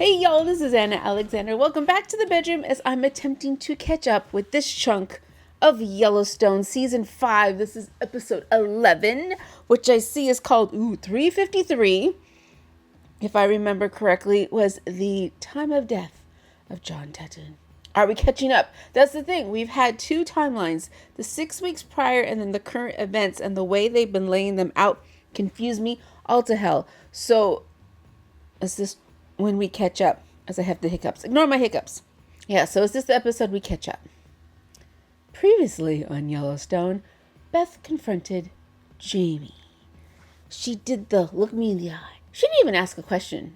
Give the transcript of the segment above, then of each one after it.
Hey y'all, this is Anna Alexander. Welcome back to the bedroom as I'm attempting to catch up with this chunk of Yellowstone Season 5. This is episode 11, which I see is called 353. If I remember correctly, was the time of death of John Tetton. Are we catching up? That's the thing. We've had two timelines, the 6 weeks prior and then the current events, and the way they've been laying them out confused me all to hell. So, is this when we catch up? As I have the hiccups. Ignore my hiccups. Yeah, so is this the episode we catch up? Previously on Yellowstone, Beth confronted Jamie. She did the look me in the eye. She didn't even ask a question.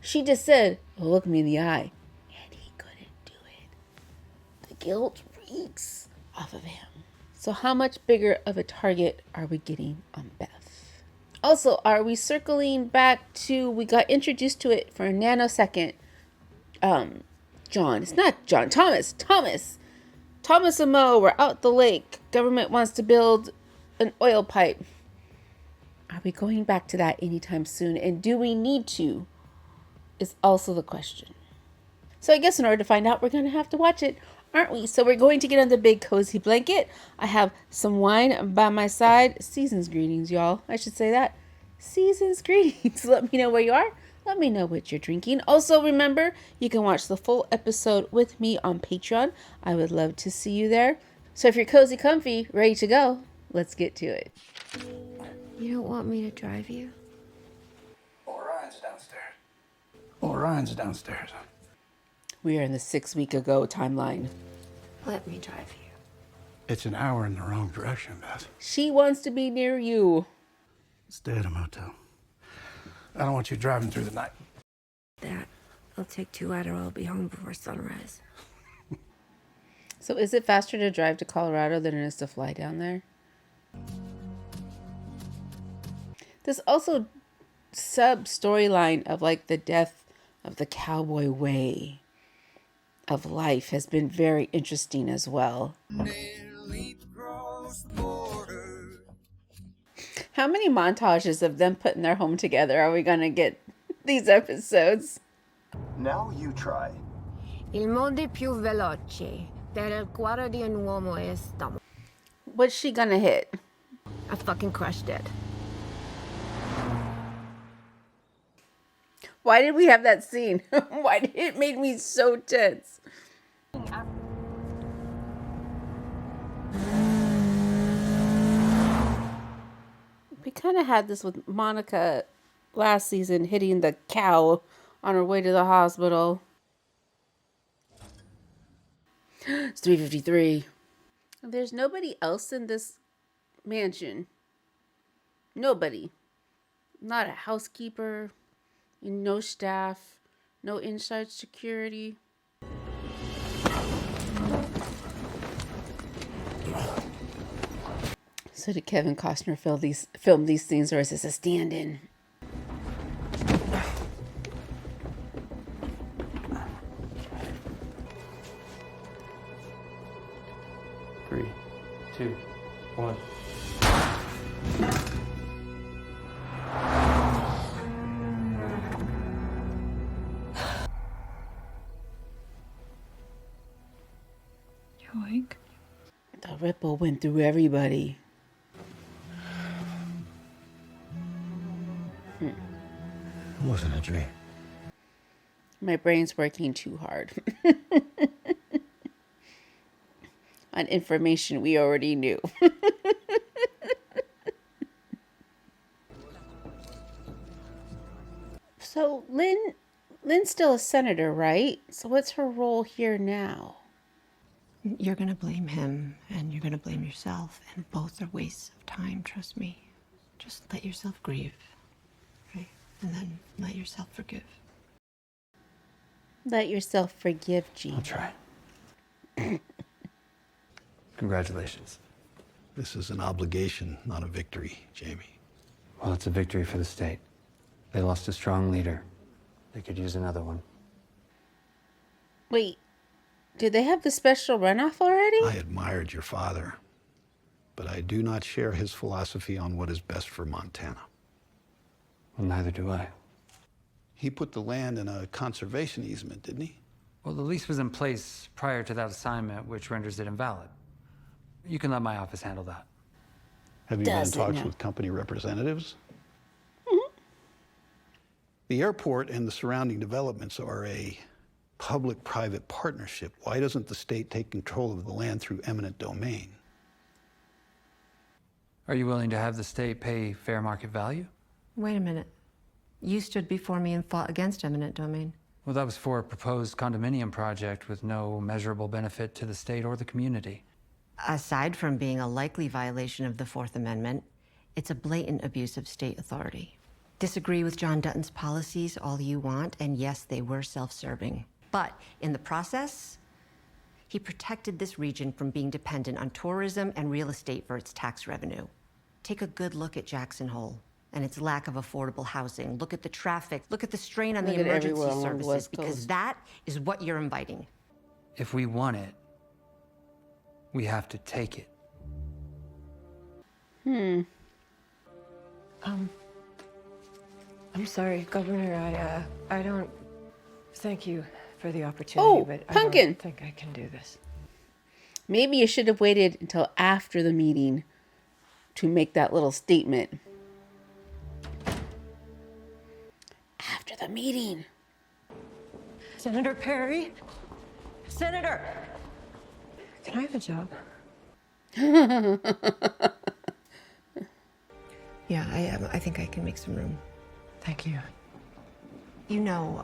She just said, look me in the eye. And he couldn't do it. The guilt reeks off of him. So how much bigger of a target are we getting on Beth? Also, are we circling back to, we got introduced to it for a nanosecond. John. It's not John. Thomas and Mo were out the lake. Government wants to build an oil pipe. Are we going back to that anytime soon? And do we need to? Is also the question. So I guess in order to find out, we're going to have to watch it, aren't we? So we're going to get on the big cozy blanket. I have some wine by my side. Season's greetings, y'all. I should say that. Season's greetings. Let me know where you are. Let me know what you're drinking. Also, remember, you can watch the full episode with me on Patreon. I would love to see you there. So if you're cozy, comfy, ready to go, let's get to it. You don't want me to drive you? Orion's downstairs. We are in the 6 week ago timeline. Let me drive you. It's an hour in the wrong direction, Beth. She wants to be near you. Stay at a motel. I don't want you driving through the night. That. I'll take 2 Adderall. I'll be home before sunrise. So is it faster to drive to Colorado than it is to fly down there? This also sub storyline of like the death of the cowboy way of life has been very interesting as well. How many montages of them putting their home together are we going to get these episodes? Now you try. Il modo più veloce per il cuore di un uomo è stamo. What's she going to hit? I fucking crushed it. Why did we have that scene? Why did it make me so tense? We kind of had this with Monica last season, hitting the cow on her way to the hospital. It's 3:53. There's nobody else in this mansion. Nobody. Not a housekeeper. No staff. No inside security. So did Kevin Costner film these scenes, or is this a stand-in? Three, two, one. You awake? The ripple went through everybody. It wasn't a dream. My brain's working too hard. On information we already knew. So Lynn's still a senator, right? So what's her role here now? You're gonna blame him and you're gonna blame yourself, and both are wastes of time, trust me. Just let yourself grieve, right? And then let yourself forgive. Let yourself forgive, Gene. I'll try. Congratulations. This is an obligation, not a victory, Jamie. Well, it's a victory for the state. They lost a strong leader. They could use another one. Wait, did they have the special runoff already? I admired your father, but I do not share his philosophy on what is best for Montana. Well, neither do I. He put the land in a conservation easement, didn't he? Well, the lease was in place prior to that assignment, which renders it invalid. You can let my office handle that. Have you been in Does it talks now? with company representatives? The airport and the surrounding developments are a public-private partnership. Why doesn't the state take control of the land through eminent domain? Are you willing to have the state pay fair market value? Wait a minute. You stood before me and fought against eminent domain. Well, that was for a proposed condominium project with no measurable benefit to the state or the community. Aside from being a likely violation of the Fourth Amendment, it's a blatant abuse of state authority. Disagree with John Dutton's policies all you want, and yes, they were self-serving. But in the process, he protected this region from being dependent on tourism and real estate for its tax revenue. Take a good look at Jackson Hole and its lack of affordable housing. Look at the traffic. Look at the strain on Look the at emergency everywhere along the services, West because Coast. that is what you're inviting. If we want it, we have to take it. I'm sorry, Governor. I don't thank you for the opportunity, Oh, but I Pumpkin. don't think I can do this. Maybe you should have waited until after the meeting to make that little statement. After the meeting. Senator Perry? Senator! Can I have a job? Yeah, I think I can make some room. Thank you. You know,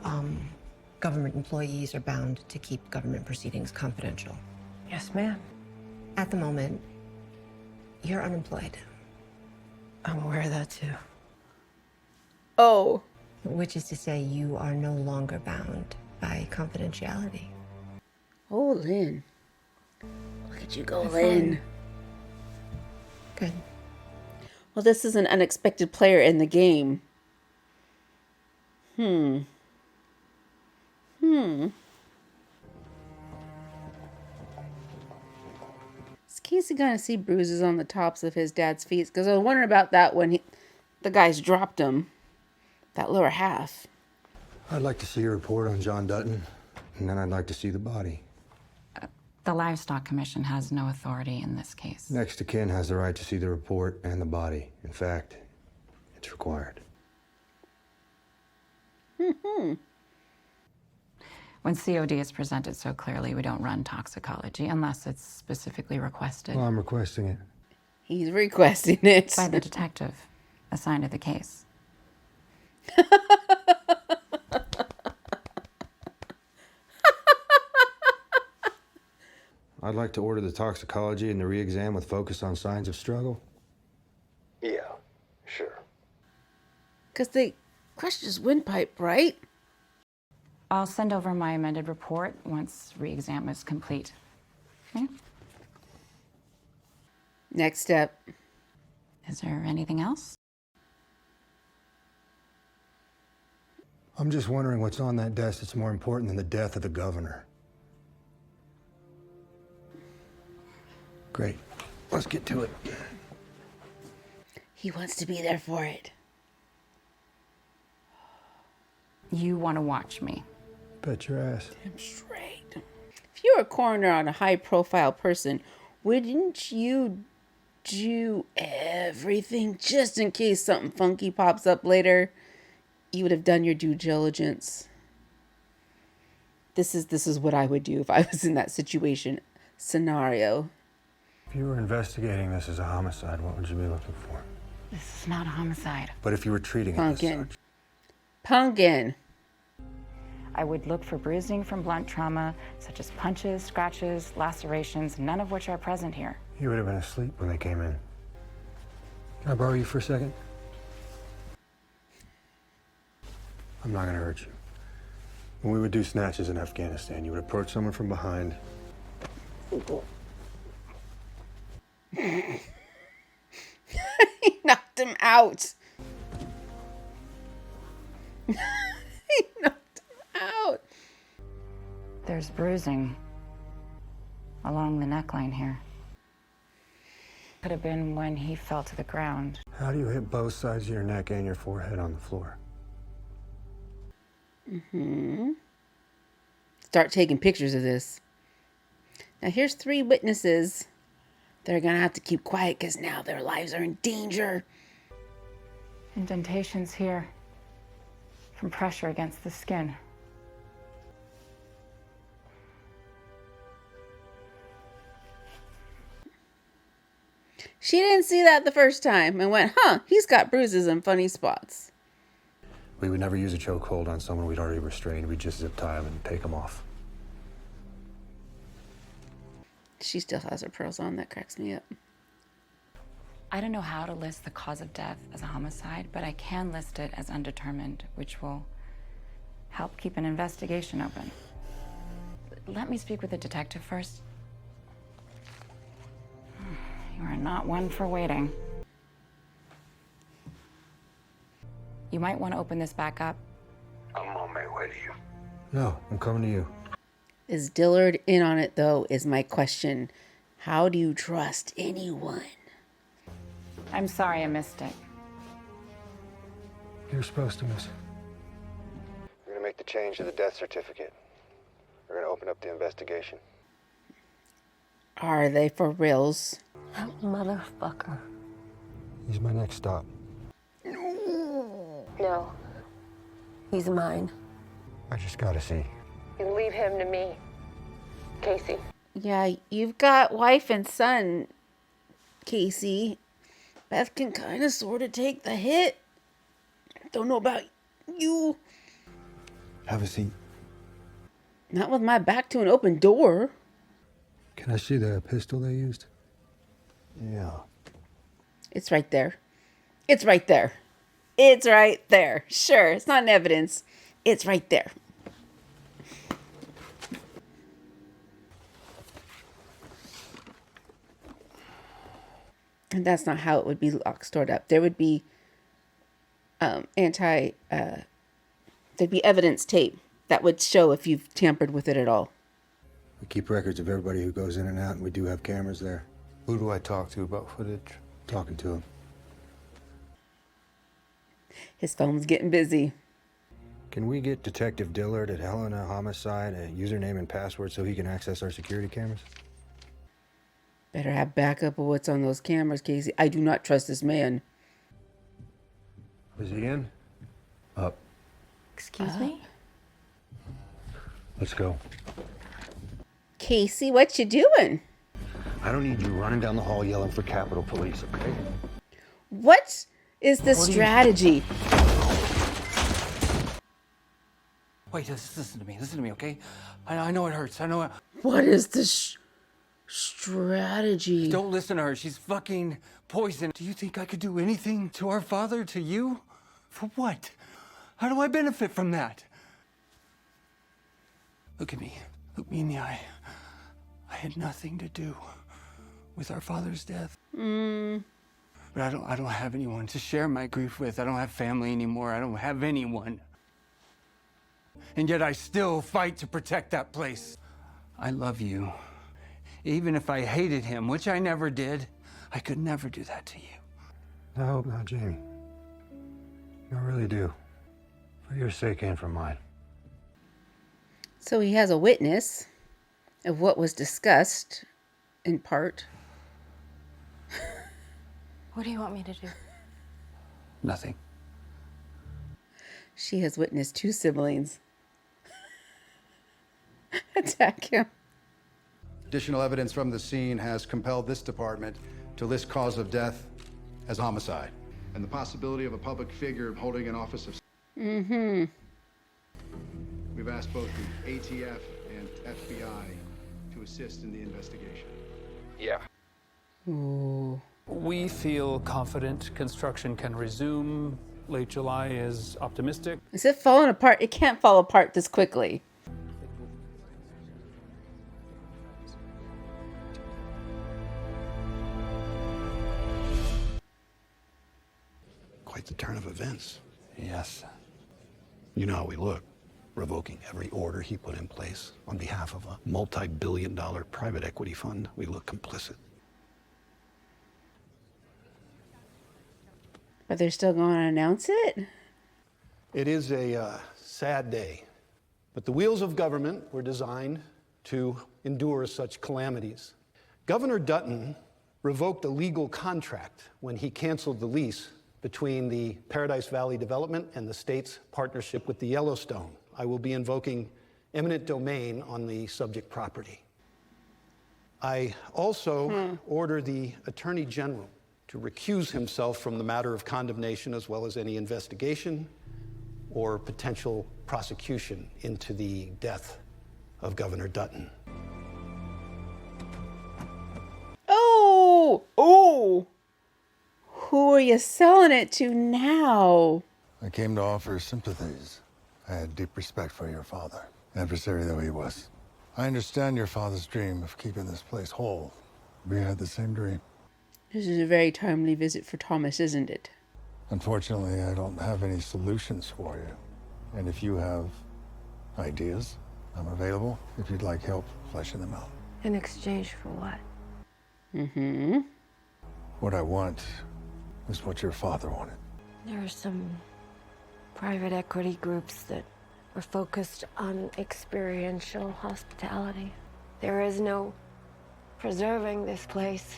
government employees are bound to keep government proceedings confidential. Yes, ma'am. At the moment, you're unemployed, I'm aware of that too. Oh. which is to say you are no longer bound by confidentiality. Oh, Lynn. Look at you go, Lynn. Good. Well, this is an unexpected player in the game. Is Casey gonna see bruises on the tops of his dad's feet? Because I was wondering about that when the guys dropped him. That lower half. I'd like to see a report on John Dutton, and then I'd like to see the body. The Livestock Commission has no authority in this case. Next of kin has the right to see the report and the body. In fact, it's required. When COD is presented so clearly, we don't run toxicology unless it's specifically requested Well, I'm requesting it. He's requesting it. by the detective assigned to the case. I'd like to order the toxicology and the re-exam with focus on signs of struggle. Yeah, sure. Because they crushed his windpipe, right? I'll send over my amended report once re-exam is complete. Okay? Next step. Is there anything else? I'm just wondering what's on that desk that's more important than the death of the governor. Great. Let's get to it. He wants to be there for it. You want to watch me. Bet your ass. I'm straight. If you were a coroner on a high-profile person, wouldn't you do everything just in case something funky pops up later? You would have done your due diligence. This is what I would do if I was in that scenario. If you were investigating this as a homicide, what would you be looking for? This is not a homicide. But if you were treating it as Pumpkin. such. Pumpkin. I would look for bruising from blunt trauma, such as punches, scratches, lacerations, none of which are present here. You would have been asleep when they came in. Can I borrow you for a second? I'm not gonna hurt you. When we would do snatches in Afghanistan, you would approach someone from behind. He knocked him out. He knocked him out. There's bruising along the neckline here. Could have been when he fell to the ground. How do you hit both sides of your neck and your forehead on the floor? Start taking pictures of this. Now here's 3 witnesses. They're gonna have to keep quiet because now their lives are in danger. Indentations here from pressure against the skin. She didn't see that the first time and went, huh, he's got bruises and funny spots. We would never use a chokehold on someone we'd already restrained. We'd just zip tie them and take them off. She still has her pearls on. That cracks me up. I don't know how to list the cause of death as a homicide, but I can list it as undetermined, which will help keep an investigation open. Let me speak with the detective first. You are not one for waiting. You might want to open this back up. I'm on my way to you. No, I'm coming to you. Is Dillard in on it, though, is my question. How do you trust anyone? I'm sorry I missed it. You're supposed to miss. We're gonna make the change to the death certificate. We're gonna open up the investigation. Are they for reals? That motherfucker. He's my next stop. No. He's mine. I just gotta see. You leave him to me. Casey. Yeah, you've got wife and son, Casey. Beth can kind of sort of take the hit. Don't know about you. Have a seat. Not with my back to an open door. Can I see the pistol they used? Yeah. It's right there. It's right there. It's right there. Sure, it's not in evidence. It's right there. And that's not how it would be locked, stored up. There would be there'd be evidence tape that would show if you've tampered with it at all. We keep records of everybody who goes in and out, and we do have cameras there. Who do I talk to about footage? Talking to him. His phone's getting busy. Can we get Detective Dillard at Helena Homicide a username and password so he can access our security cameras? Better have backup of what's on those cameras, Casey. I do not trust this man. Is he in? Up. Excuse me? Let's go. Casey, what you doing? I don't need you running down the hall yelling for Capitol Police, okay? What is the strategy? Wait, just listen to me. Listen to me, okay? I know it hurts. I know it. What is the strategy? Don't listen to her. She's fucking poison. Do you think I could do anything to our father, to you? For what? How do I benefit from that? Look at me. Look me in the eye. I had nothing to do with our father's death. But I don't have anyone to share my grief with. I don't have family anymore. I don't have anyone. And yet I still fight to protect that place. I love you. Even if I hated him, which I never did, I could never do that to you. I hope not, Jamie. I really do. For your sake and for mine. So he has a witness of what was discussed, in part. What do you want me to do? Nothing. She has witnessed 2 siblings attack him. Additional evidence from the scene has compelled this department to list cause of death as homicide. And the possibility of a public figure holding an office of... We've asked both the ATF and FBI to assist in the investigation. Yeah. Ooh. We feel confident construction can resume. Late July is optimistic. Is it falling apart? It can't fall apart this quickly. Quite the turn of events. Yes. You know how we look. Revoking every order he put in place on behalf of a multi-billion-dollar private equity fund. We look complicit. But they're still going to announce it? It is a sad day, but the wheels of government were designed to endure such calamities. Governor Dutton revoked a legal contract when he canceled the lease between the Paradise Valley Development and the state's partnership with the Yellowstone. I will be invoking eminent domain on the subject property. I also order the Attorney General to recuse himself from the matter of condemnation as well as any investigation or potential prosecution into the death of Governor Dutton. Oh! Who are you selling it to now? I came to offer sympathies. I had deep respect for your father, adversary though he was. I understand your father's dream of keeping this place whole. We had the same dream. This is a very timely visit for Thomas, isn't it? Unfortunately, I don't have any solutions for you. And if you have ideas, I'm available if you'd like help fleshing them out. In exchange for what? What I want is what your father wanted. There are some private equity groups that are focused on experiential hospitality. There is no preserving this place.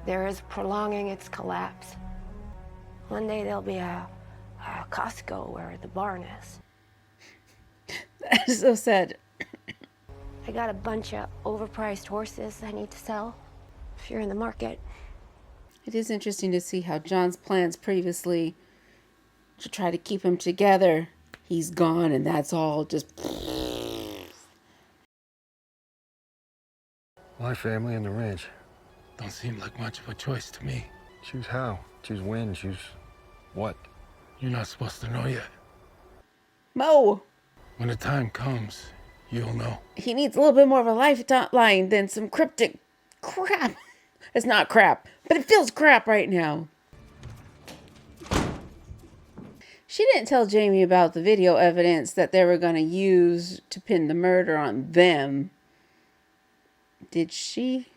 There is prolonging its collapse. One day there'll be a Costco where the barn is. That is so sad. I got a bunch of overpriced horses I need to sell. If you're in the market. It is interesting to see how John's plans previously to try to keep him together, he's gone and that's all just... My family and the ranch. Don't seem like much of a choice to me. Choose how? Choose when? Choose what? You're not supposed to know yet. Mo! When the time comes, you'll know. He needs a little bit more of a lifeline than some cryptic crap. It's not crap, but it feels crap right now. She didn't tell Jamie about the video evidence that they were going to use to pin the murder on them. Did she?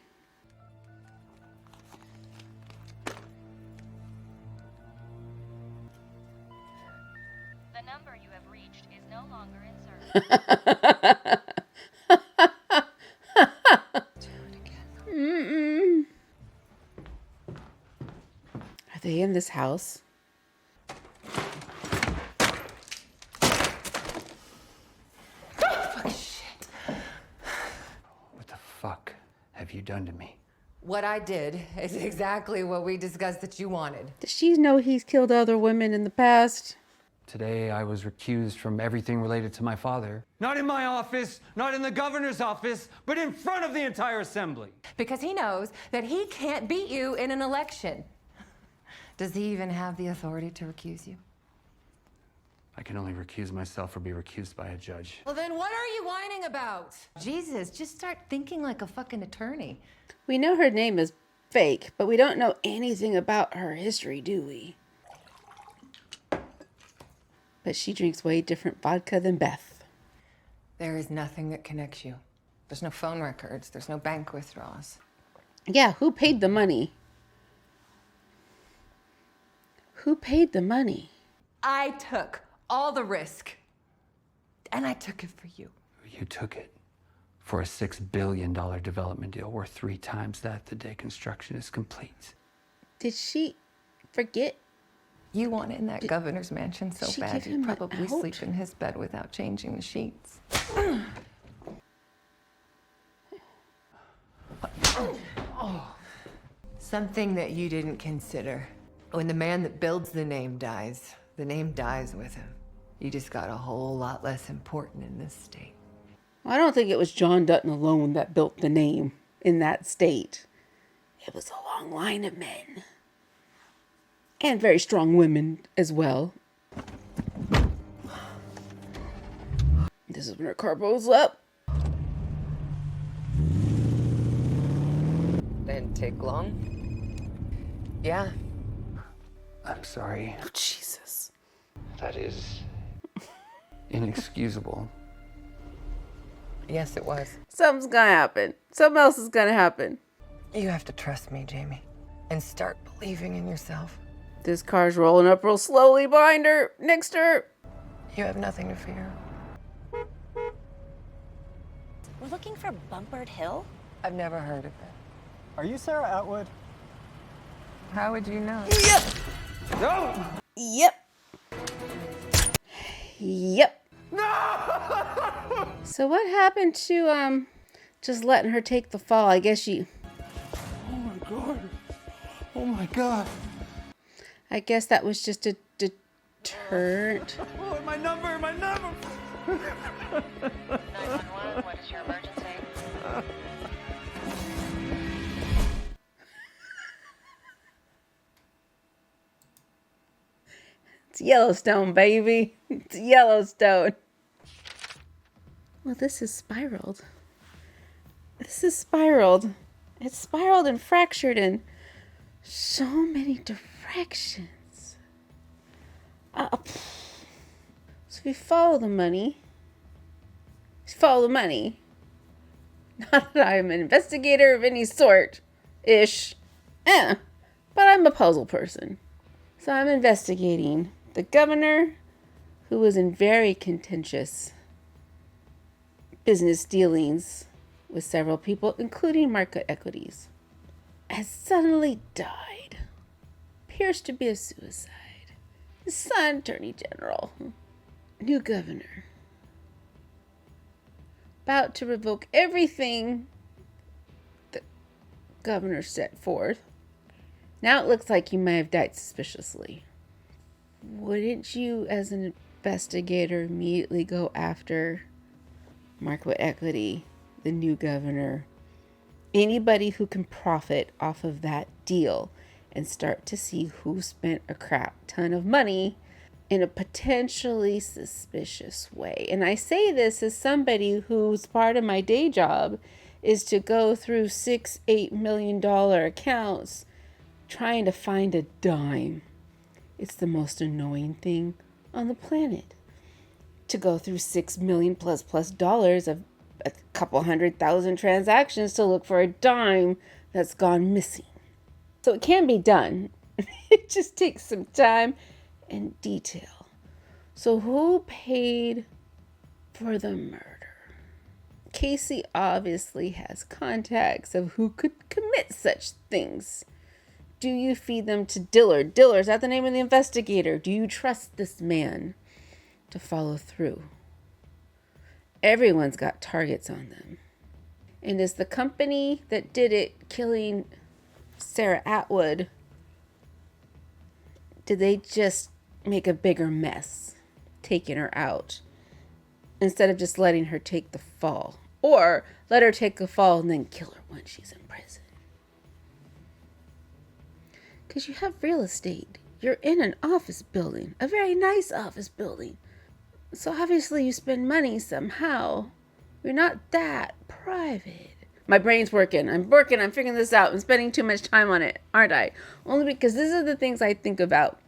The number you have reached is no longer in service. Are they in this house? What the fuck have you done to me? What I did is exactly what we discussed that you wanted. Does she know he's killed other women in the past? Today, I was recused from everything related to my father. Not in my office, not in the governor's office, but in front of the entire assembly. Because he knows that he can't beat you in an election. Does he even have the authority to recuse you? I can only recuse myself or be recused by a judge. Well, then what are you whining about? Jesus, just start thinking like a fucking attorney. We know her name is fake, but we don't know anything about her history, do we? But she drinks way different vodka than Beth. There is nothing that connects you. There's no phone records. There's no bank withdrawals. Yeah, who paid the money? Who paid the money? I took all the risk. And I took it for you. You took it for a $6 billion development deal worth 3 times that the day construction is complete. Did she forget? You want in that governor's mansion so bad you'd probably out? sleep in his bed without changing the sheets. Something that you didn't consider. When the man that builds the name dies with him. You just got a whole lot less important in this state. I don't think it was John Dutton alone that built the name in that state. It was a long line of men. And very strong women as well. This is when her car blows up. Didn't take long. Yeah. I'm sorry. Oh, Jesus. That is inexcusable. Yes, it was. Something's gonna happen. Something else is gonna happen. You have to trust me, Jamie. And start believing in yourself. This car's rolling up real slowly behind her, next to her. You have nothing to fear. We're looking for Bumpered Hill? I've never heard of it. Are you Sarah Atwood? How would you know? Yep. No! Yep. Yep. No! So what happened to just letting her take the fall? I guess she... Oh my God. Oh my God. I guess that was just a deterrent. Oh, my number, my number. 911, what is your emergency? It's Yellowstone, baby. It's Yellowstone. Well, this is spiraled. This is spiraled. It's spiraled and fractured in so many directions. So we follow the money. Follow the money. Not that I'm an investigator of any sort. Ish. But I'm a puzzle person. So I'm investigating the governor, who was in very contentious business dealings with several people, including market equities, has suddenly died. Appears to be a suicide. His son, Attorney General. New governor. About to revoke everything the governor set forth. Now it looks like you may have died suspiciously. Wouldn't you, as an investigator, immediately go after market equity, the new governor, anybody who can profit off of that deal, and start to see who spent a crap ton of money in a potentially suspicious way? And I say this as somebody whose part of my day job is to go through $6-8 million accounts trying to find a dime. It's the most annoying thing on the planet. To go through $6 million plus dollars of a couple 100,000 transactions to look for a dime that's gone missing. So it can be done. It just takes some time and detail. So who paid for the murder? Casey obviously has contacts of who could commit such things. Do you feed them to Dillard? Dillard, is that the name of the investigator? Do you trust this man to follow through? Everyone's got targets on them. And is the company that did it, killing Sarah Atwood, did they just make a bigger mess, taking her out, instead of just letting her take the fall? Or let her take the fall and then kill her when she's in prison? Because you have real estate. You're in an office building, a very nice office building. So obviously you spend money somehow. You're not that private. My brain's working. I'm figuring this out. I'm spending too much time on it, aren't I? Only because these are the things I think about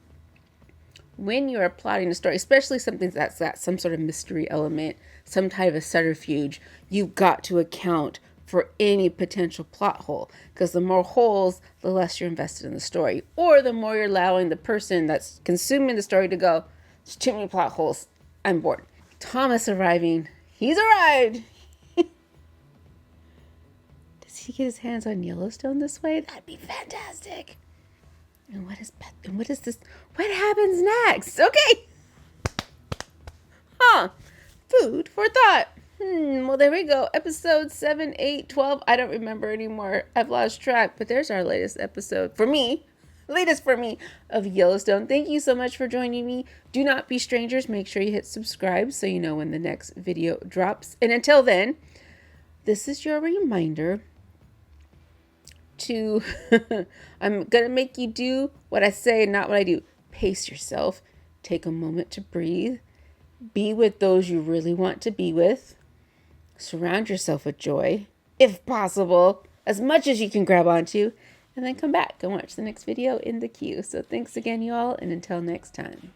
when you are plotting a story, especially something that's got some sort of mystery element, some type of subterfuge. You've got to account for any potential plot hole, because the more holes, the less you're invested in the story, or the more you're allowing the person that's consuming the story to go, there's too many plot holes, I'm bored. Thomas arriving. He's arrived. Does he get his hands on Yellowstone this way? That'd be fantastic. And what is this? What happens next? Okay. Food for thought. Well, there we go. Episode 7, 8, 12. I don't remember anymore. I've lost track, but there's our latest episode for me. Latest for me of Yellowstone. Thank you so much for joining me. Do not be strangers. Make sure you hit subscribe so you know when the next video drops. And until then, this is your reminder to, I'm going to make you do what I say, not what I do. Pace yourself. Take a moment to breathe. Be with those you really want to be with. Surround yourself with joy, if possible, as much as you can grab onto, and then come back and watch the next video in the queue. So thanks again, y'all, and until next time.